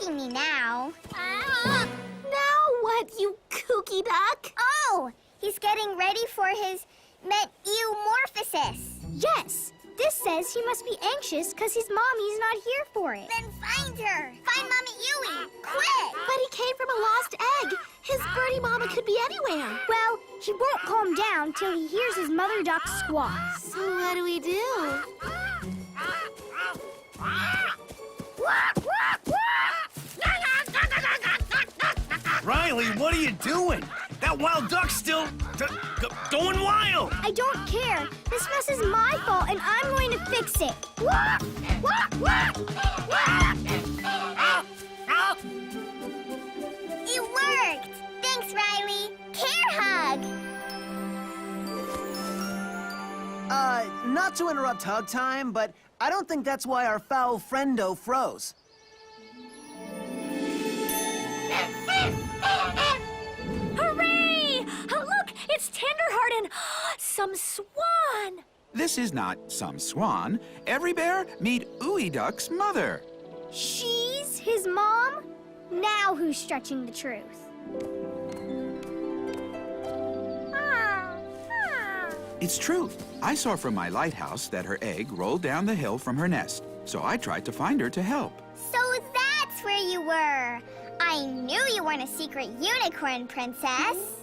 hugging me now. Now what, you kooky duck? Oh, he's getting ready for his metamorphosis. Yes. This says he must be anxious because his mommy's not here for it. Then find her. Find Mommy Yui. Quick. But he came from a lost egg. His birdie mama could be anywhere. Well, he won't calm down till he hears his mother duck squawk. So what do we do? Riley, what are you doing? That wild duck's still going wild. I don't care. This mess is my fault, and I'm going to fix it. It worked. Thanks, Riley. Care hug. Not to interrupt hug time, but I don't think that's why our foul friendo froze. Hooray! Oh, look, it's Tenderheart and some swan. This is not some swan. Every bear, meet Ooey Duck's mother. She's his mom? Now who's stretching the truth? It's true. I saw from my lighthouse that her egg rolled down the hill from her nest, so I tried to find her to help. So that's where you were. I knew you weren't a secret unicorn, Princess.